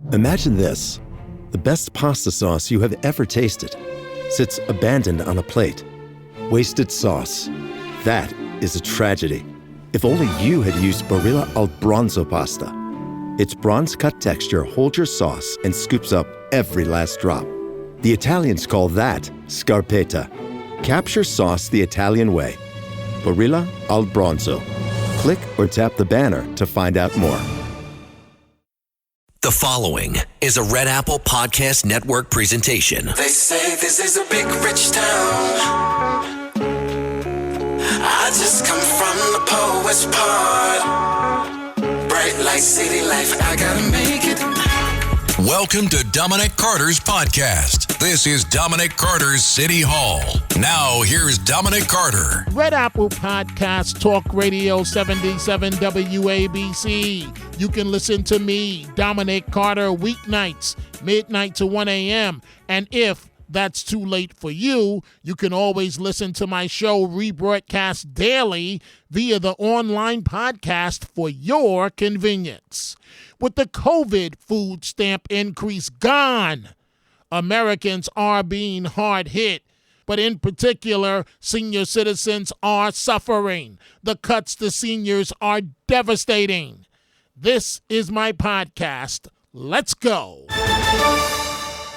Imagine this. The best pasta sauce you have ever tasted sits abandoned on a plate. Wasted sauce. That is a tragedy. If only you had used Barilla al Bronzo pasta. Its bronze-cut texture holds your sauce and scoops up every last drop. The Italians call that scarpetta. Capture sauce the Italian way. Barilla al Bronzo. Click or tap the banner to find out more. The following is a Red Apple Podcast Network presentation. They say this is a big rich town. I just come from the poet's part. Bright light, city life, I gotta make it. Welcome to Dominic Carter's podcast. This is Dominic Carter's City Hall. Now, here's Dominic Carter. Red Apple Podcast, Talk Radio 77 WABC. You can listen to me, Dominic Carter, weeknights, midnight to 1 a.m. And if that's too late for you, you can always listen to my show rebroadcast daily via the online podcast for your convenience. With the COVID food stamp increase gone, Americans are being hard hit, but in particular, senior citizens are suffering. The cuts to seniors are devastating. This is my podcast. Let's go.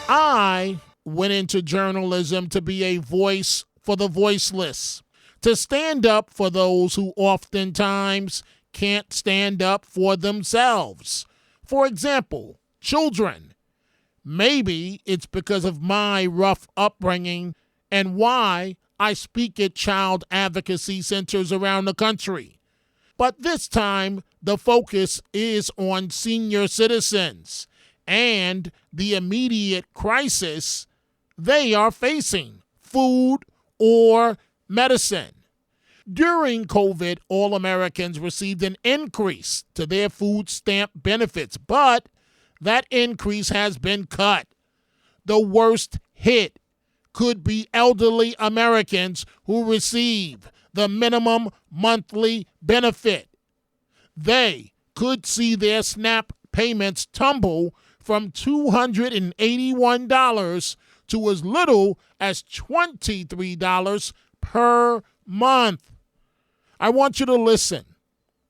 I went into journalism to be a voice for the voiceless, to stand up for those who oftentimes can't stand up for themselves. For example, children. Maybe it's because of my rough upbringing and why I speak at child advocacy centers around the country. But this time, the focus is on senior citizens and the immediate crisis they are facing, food or medicine. During COVID, all Americans received an increase to their food stamp benefits, but that increase has been cut. The worst hit could be elderly Americans who receive the minimum monthly benefit. They could see their SNAP payments tumble from $281 to as little as $23 per month. I want you to listen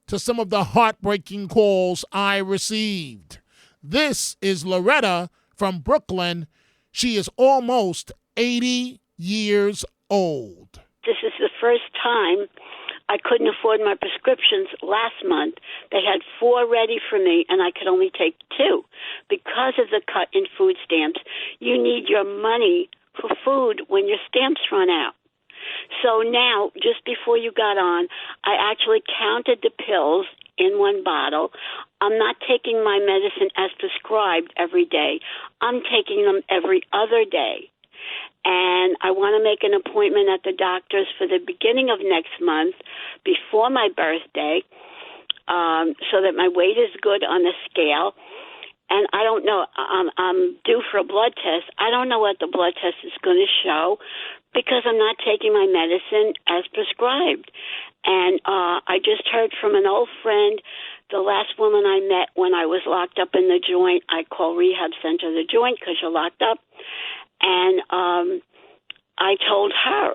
to some of the heartbreaking calls I received. This is Loretta from Brooklyn. She is almost 80 years old. This is the first time I couldn't afford my prescriptions last month. They had 4 ready for me, and I could only take 2. Because of the cut in food stamps, you need your money for food when your stamps run out. So now, just before you got on, I actually counted the pills in one bottle. I'm not taking my medicine as prescribed every day. I'm taking them every other day. And I want to make an appointment at the doctor's for the beginning of next month before my birthday so that my weight is good on the scale. And I don't know, I'm due for a blood test. I don't know what the blood test is going to show because I'm not taking my medicine as prescribed. And I just heard from an old friend, the last woman I met when I was locked up in the joint. I call rehab center the joint because you're locked up. And I told her,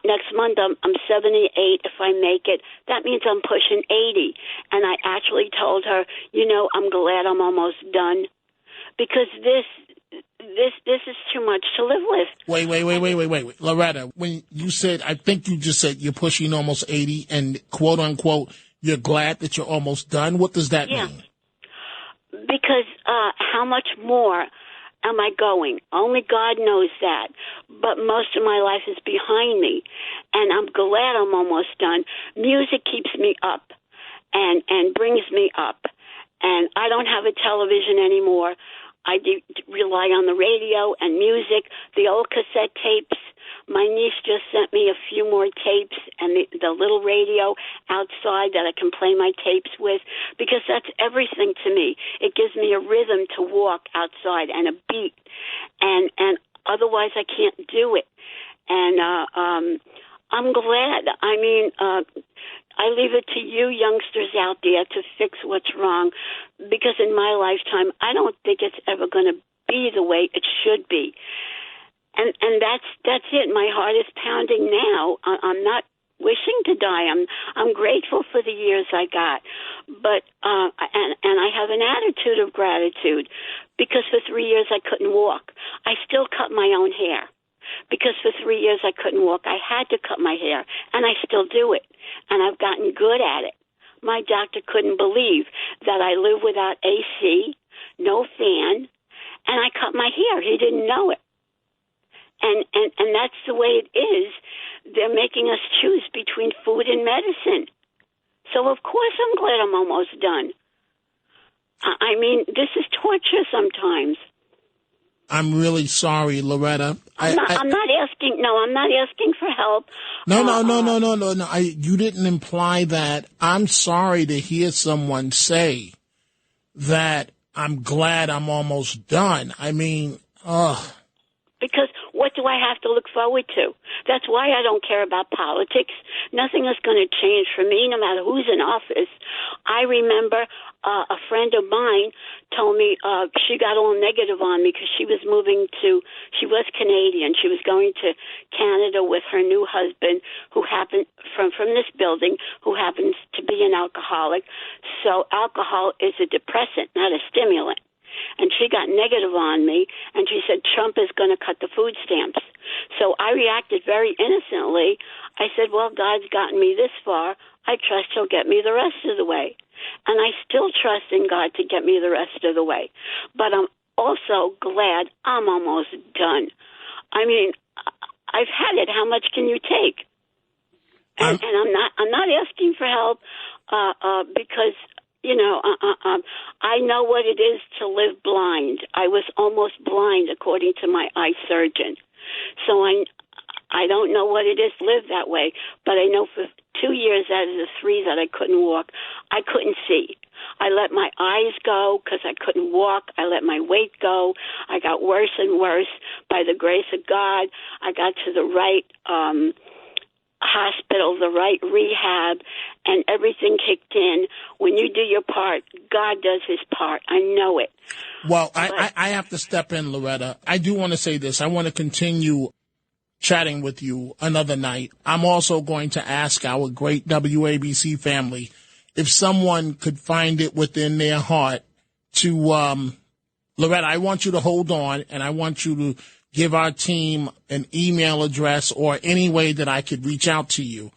next month I'm 78 if I make it. That means I'm pushing 80. And I actually told her, I'm glad I'm almost done because this is too much to live with. Wait. Loretta, when you said, I think you just said you're pushing almost 80 and quote unquote, you're glad that you're almost done. What does that mean? Because how much more am I going? Only God knows that. But most of my life is behind me, and I'm glad I'm almost done. Music keeps me up and brings me up, and I don't have a television anymore. I do rely on the radio and music, the old cassette tapes. My niece just sent me a few more tapes and the little radio outside that I can play my tapes with because that's everything to me. It gives me a rhythm to walk outside and a beat, and otherwise I can't do it. And I'm glad. I mean, I leave it to you youngsters out there to fix what's wrong, because in my lifetime, I don't think it's ever going to be the way it should be. And that's it. My heart is pounding now. I'm not wishing to die. I'm grateful for the years I got, but and I have an attitude of gratitude, because for 3 years I couldn't walk. I still cut my own hair, because for 3 years I couldn't walk. I had to cut my hair, and I still do it, and I've gotten good at it. My doctor couldn't believe that I live without AC, no fan, and I cut my hair. He didn't know it. And that's the way it is. They're making us choose between food and medicine. So, of course, I'm glad I'm almost done. I mean, this is torture sometimes. I'm really sorry, Loretta. I'm not asking for help. No. You didn't imply that. I'm sorry to hear someone say that I'm glad I'm almost done. I mean, Because what do I have to look forward to? That's why I don't care about politics. Nothing is going to change for me, no matter who's in office. I remember a friend of mine told me she got all negative on me because she was Canadian. She was going to Canada with her new husband, who happened from this building, who happens to be an alcoholic. So alcohol is a depressant, not a stimulant. And she got negative on me, and she said Trump is going to cut the food stamps. So I reacted very innocently. I said, well, God's gotten me this far. I trust he'll get me the rest of the way. And I still trust in God to get me the rest of the way. But I'm also glad I'm almost done. I mean, I've had it. How much can you take? And I'm not asking for help because I know what it is to live blind. I was almost blind, according to my eye surgeon. So I don't know what it is to live that way, but I know for 2 years out of the 3 that I couldn't walk, I couldn't see. I let my eyes go because I couldn't walk. I let my weight go. I got worse and worse. By the grace of God, I got to the right hospital, the right rehab, and everything kicked in. When you do your part, God does his part. I know it. Well, I have to step in, Loretta. I do want to say this. I want to continue chatting with you another night. I'm also going to ask our great WABC family if someone could find it within their heart to, Loretta, I want you to hold on, and I want you to give our team an email address or any way that I could reach out to you.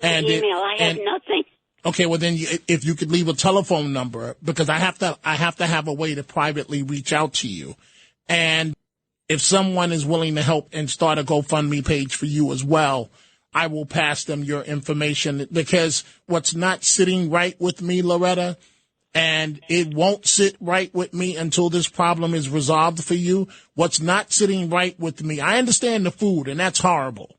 And I have nothing. Okay, well then, if you could leave a telephone number, because I have to have a way to privately reach out to you. And if someone is willing to help and start a GoFundMe page for you as well, I will pass them your information, because what's not sitting right with me, Loretta, and it won't sit right with me until this problem is resolved for you. What's not sitting right with me, I understand the food, and that's horrible.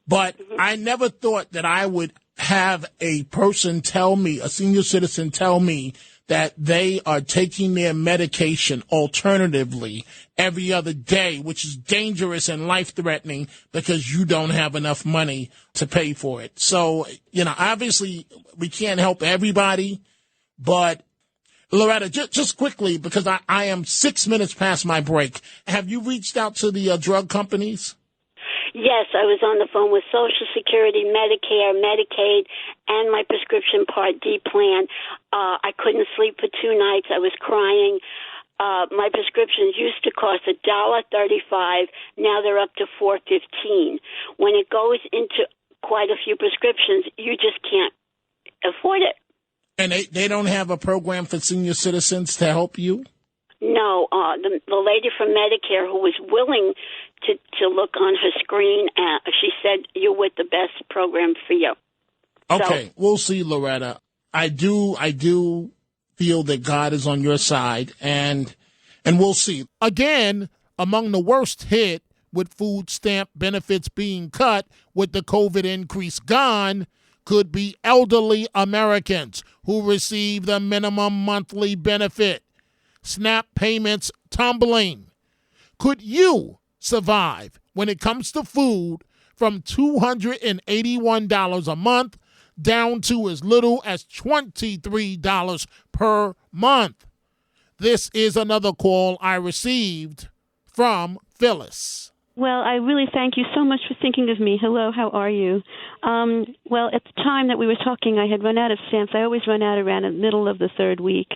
But I never thought that I would have a person tell me, a senior citizen tell me, that they are taking their medication alternatively every other day, which is dangerous and life-threatening because you don't have enough money to pay for it. So, obviously we can't help everybody, but Loretta, just quickly, because I am 6 minutes past my break. Have you reached out to the drug companies? Yes, I was on the phone with Social Security, Medicare, Medicaid, and my prescription Part D plan. I couldn't sleep for 2 nights. I was crying. My prescriptions used to cost $1.35. Now they're up to $4.15. When it goes into quite a few prescriptions, you just can't afford it. And they don't have a program for senior citizens to help you? No, the lady from Medicare who was willing to look on her screen, she said, you're with the best program for you. Okay, we'll see, Loretta. I do feel that God is on your side, and we'll see. Again, among the worst hit with food stamp benefits being cut with the COVID increase gone could be elderly Americans who receive the minimum monthly benefit. SNAP payments tumbling. Could you survive when it comes to food from $281 a month down to as little as $23 per month. This is another call I received from Phyllis. Well, I really thank you so much for thinking of me. Hello, how are you? Well, at the time that we were talking, I had run out of stamps. I always run out around the middle of the third week,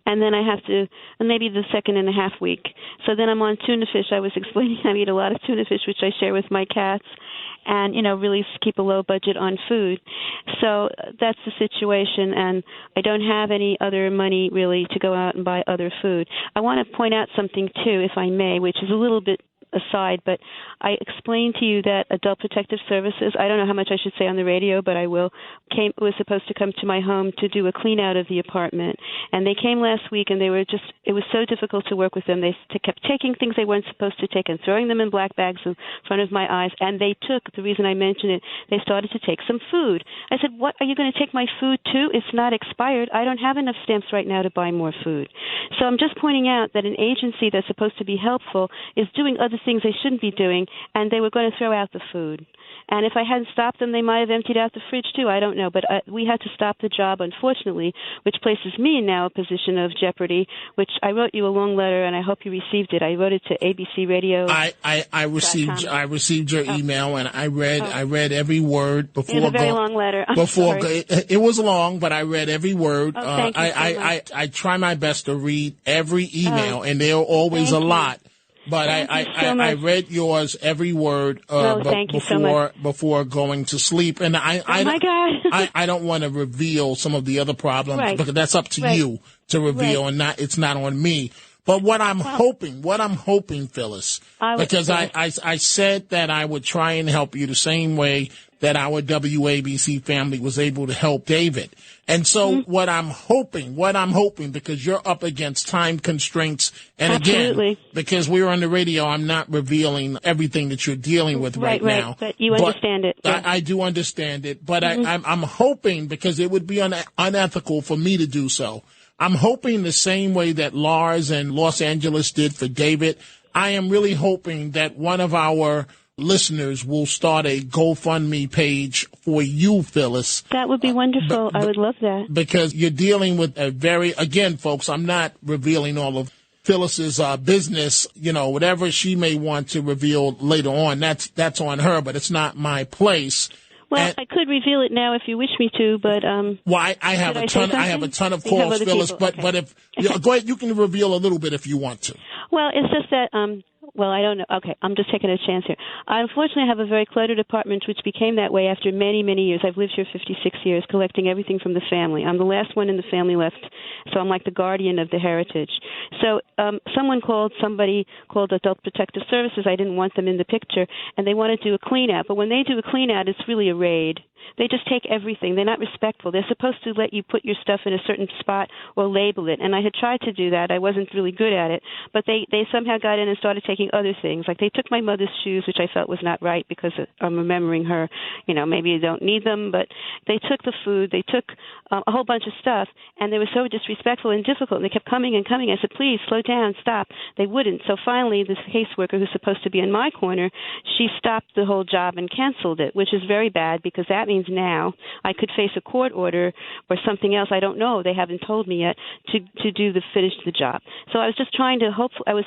and then I have to, maybe the second and a half week. So then I'm on tuna fish. I was explaining I eat a lot of tuna fish, which I share with my cats, and, really keep a low budget on food. So that's the situation, and I don't have any other money, really, to go out and buy other food. I want to point out something, too, if I may, which is a little bit aside, but I explained to you that Adult Protective Services, I don't know how much I should say on the radio, but I will, was supposed to come to my home to do a clean out of the apartment. And they came last week, and it was so difficult to work with them. They kept taking things they weren't supposed to take and throwing them in black bags in front of my eyes. And they took, the reason I mention it, they started to take some food. I said, what, are you going to take my food too? It's not expired. I don't have enough stamps right now to buy more food. So I'm just pointing out that an agency that's supposed to be helpful is doing other things they shouldn't be doing, and they were going to throw out the food. And if I hadn't stopped them, they might have emptied out the fridge too. I don't know. But we had to stop the job, unfortunately, which places me in now a position of jeopardy, which I wrote you a long letter, and I hope you received it. I wrote it to ABC Radio. I received your email, and I read every word before. It was a very long letter. It was long, but I read every word. Thank you so much. I try my best to read every email, and there are always a lot. But I read yours every word before going to sleep, and I don't want to reveal some of the other problems because that's up to you to reveal, and it's not on me. But what I'm hoping, Phyllis, because I said that I would try and help you the same way that our WABC family was able to help David. And so what I'm hoping, because you're up against time constraints, and again, because we're on the radio, I'm not revealing everything that you're dealing with right now. But you understand it. Yeah. I do understand it, but I'm hoping, because it would be unethical for me to do so. I'm hoping the same way that Lars and Los Angeles did for David. I am really hoping that one of our listeners will start a GoFundMe page for you, Phyllis. That would be wonderful. I would love that. Because you're dealing with again, folks, I'm not revealing all of Phyllis's business, whatever she may want to reveal later on, that's on her, but it's not my place. Well, I could reveal it now if you wish me to, but I have a ton of calls, Phyllis. But if go ahead, you can reveal a little bit if you want to. Well, it's just that Well, I don't know. Okay, I'm just taking a chance here. I unfortunately have a very cluttered apartment, which became that way after many, many years. I've lived here 56 years, collecting everything from the family. I'm the last one in the family left, so I'm like the guardian of the heritage. So somebody called Adult Protective Services. I didn't want them in the picture, and they want to do a clean-out. But when they do a clean-out, it's really a raid. They just take everything. They're not respectful. They're supposed to let you put your stuff in a certain spot or label it. And I had tried to do that. I wasn't really good at it. But they somehow got in and started taking other things. Like they took my mother's shoes, which I felt was not right because I'm remembering her. Maybe you don't need them. But they took the food. They took a whole bunch of stuff. And they were so disrespectful and difficult. And they kept coming and coming. I said, please, slow down, stop. They wouldn't. So finally, this caseworker who's supposed to be in my corner, she stopped the whole job and canceled it, which is very bad because that means now I could face a court order or something else. I don't know. They haven't told me yet to finish the job. So I was just trying to I was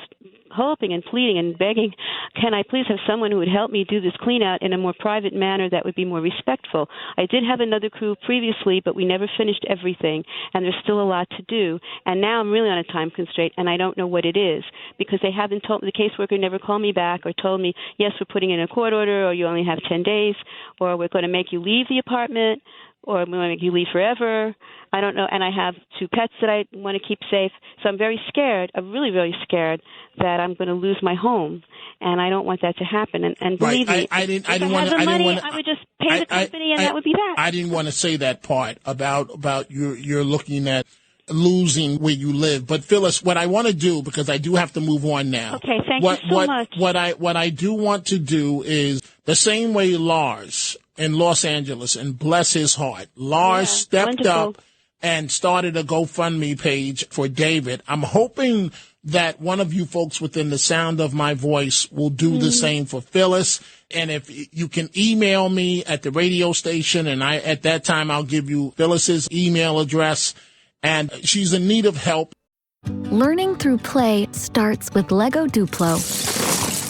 hoping and pleading and begging, can I please have someone who would help me do this clean out in a more private manner that would be more respectful? I did have another crew previously, but we never finished everything, and there's still a lot to do. And now I'm really on a time constraint, and I don't know what it is because they haven't told the caseworker never called me back or told me, yes, we're putting in a court order, or you only have 10 days, or we're going to make you leave the apartment, or we want to make you leave forever. I don't know. And I have 2 pets that I want to keep safe. So I'm very scared. I'm really, really scared that I'm going to lose my home. And I don't want that to happen. And believe me, I would just pay the company and that would be that. I didn't want to say that part about you're looking at losing where you live. But Phyllis, what I want to do, because I do have to move on now. Okay, thank you so much. What I do want to do is the same way Lars in Los Angeles, and bless his heart, Lars stepped up and started a GoFundMe page for David. I'm hoping that one of you folks within the sound of my voice will do the same for Phyllis. And if you can email me at the radio station, and at that time I'll give you Phyllis's email address. And she's in need of help. Learning through play starts with Lego Duplo.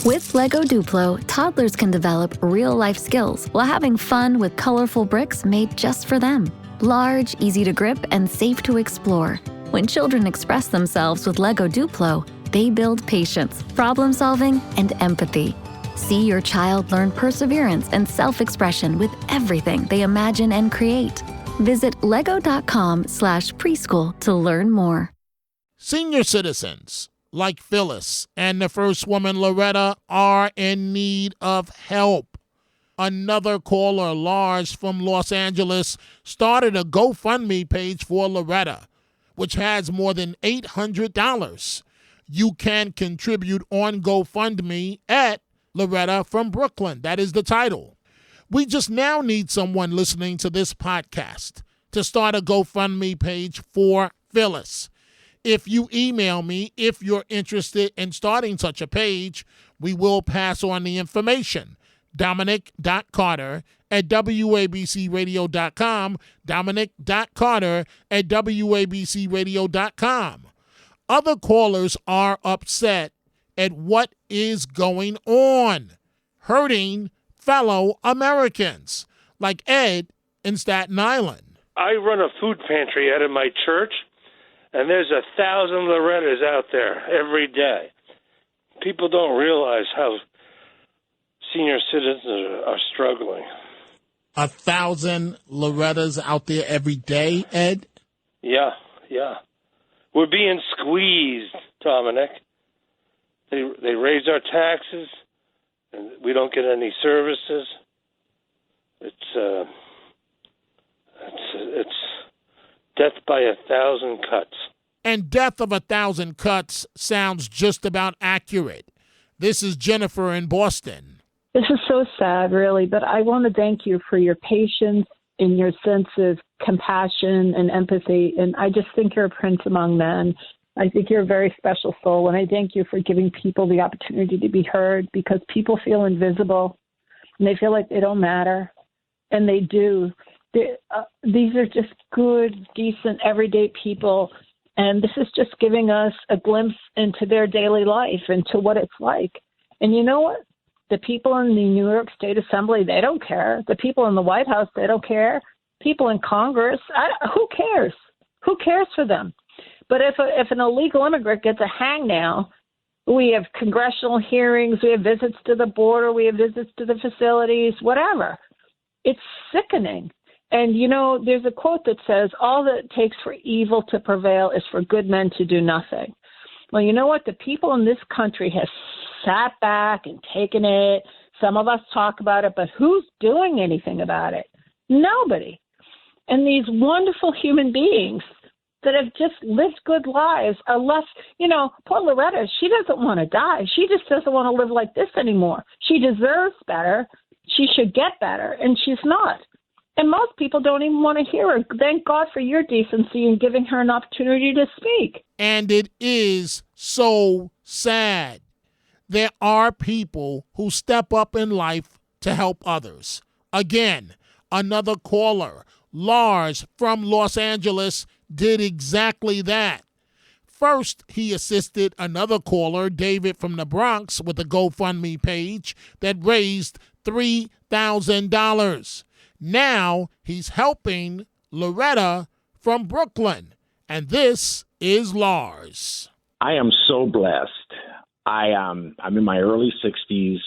With Lego Duplo, toddlers can develop real-life skills while having fun with colorful bricks made just for them. Large, easy to grip, and safe to explore. When children express themselves with Lego Duplo, they build patience, problem-solving, and empathy. See your child learn perseverance and self-expression with everything they imagine and create. Visit lego.com/preschool to learn more. Senior citizens like Phyllis and the first woman, Loretta, are in need of help. Another caller, Lars from Los Angeles, started a GoFundMe page for Loretta, which has more than $800. You can contribute on GoFundMe at Loretta from Brooklyn. That is the title. We just now need someone listening to this podcast to start a GoFundMe page for Phyllis. If you email me, if you're interested in starting such a page, we will pass on the information. Dominic.Carter@WABCRadio.com, Dominic.Carter@WABCRadio.com. Other callers are upset at what is going on, hurting fellow Americans, like Ed in Staten Island. I run a food pantry out of my church, and there's 1,000 Lorettas out there every day. People don't realize how senior citizens are struggling. 1,000 Lorettas out there every day, Ed? Yeah. We're being squeezed, Dominic. They raise our taxes, and we don't get any services. It's death by 1,000 cuts. And death of 1,000 cuts sounds just about accurate. This is Jennifer in Boston. This is so sad, really, but I want to thank you for your patience and your sense of compassion and empathy. And I just think you're a prince among men. I think you're a very special soul, and I thank you for giving people the opportunity to be heard, because people feel invisible and they feel like they don't matter, and they do. These are just good, decent, everyday people, and this is just giving us a glimpse into their daily life and to what it's like. And you know what? The people in the New York State Assembly, they don't care. The people in the White House, they don't care. People in Congress, who cares? Who cares for them? But if an illegal immigrant gets a hang now, we have congressional hearings, we have visits to the border, we have visits to the facilities, whatever. It's sickening. And, you know, there's a quote that says, all that it takes for evil to prevail is for good men to do nothing. Well, you know what? The people in this country have sat back and taken it. Some of us talk about it, but who's doing anything about it? Nobody. And these wonderful human beings that have just lived good lives are left, you know, poor Loretta, she doesn't want to die. She just doesn't want to live like this anymore. She deserves better. She should get better, and she's not. And most people don't even want to hear her. Thank God for your decency in giving her an opportunity to speak. And it is so sad. There are people who step up in life to help others. Again, another caller, Lars from Los Angeles, did exactly that. First, he assisted another caller, David from the Bronx, with a GoFundMe page that raised $3,000. Now he's helping Loretta from Brooklyn. And this is Lars. I am so blessed. I'm in my early 60s.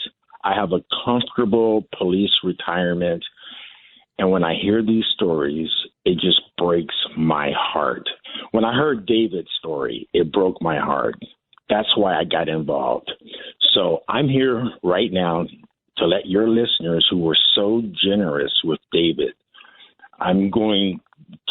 I have a comfortable police retirement. And when I hear these stories, it just breaks my heart. When I heard David's story, it broke my heart. That's why I got involved. So I'm here right now to let your listeners who were so generous with David, I'm going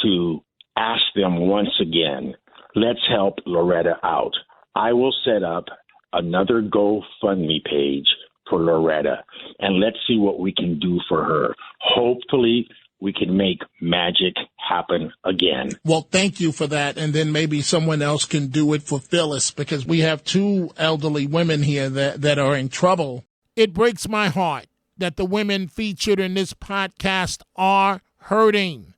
to ask them once again, let's help Loretta out. I will set up another GoFundMe page for Loretta, and let's see what we can do for her. Hopefully, we can make magic happen again. Well, thank you for that. And then maybe someone else can do it for Phyllis, because we have two elderly women here that are in trouble. It breaks my heart that the women featured in this podcast are hurting.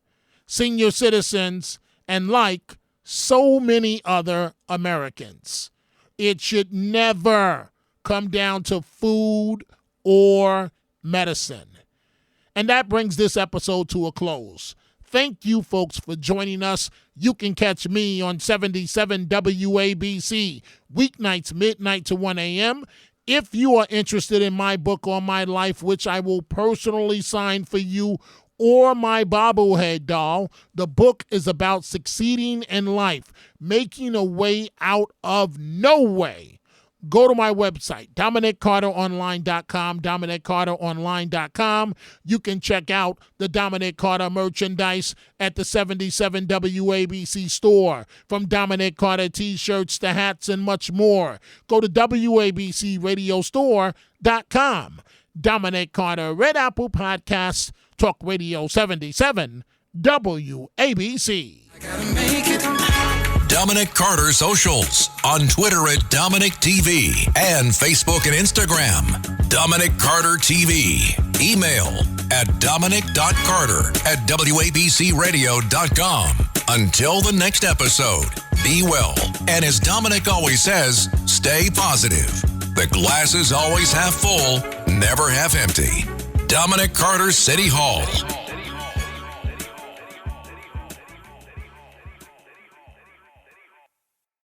Senior citizens and like so many other Americans. It should never come down to food or medicine. And that brings this episode to a close. Thank you, folks, for joining us. You can catch me on 77 WABC, weeknights, midnight to 1 a.m. If you are interested in my book on my life, which I will personally sign for you, or my bobblehead doll, the book is about succeeding in life, making a way out of no way. Go to my website, DominicCarterOnline.com, DominicCarterOnline.com. You can check out the Dominic Carter merchandise at the 77 WABC store, from Dominic Carter t-shirts to hats and much more. Go to WABCRadiostore.com. Dominic Carter, Red Apple Podcast, Talk Radio 77, WABC. Dominic Carter Socials on Twitter at Dominic TV and Facebook and Instagram. Dominic Carter TV. Email at dominic.carter@wabcradio.com. Until the next episode, be well. And as Dominic always says, stay positive. The glass is always half full, never half empty. Dominic Carter City Hall.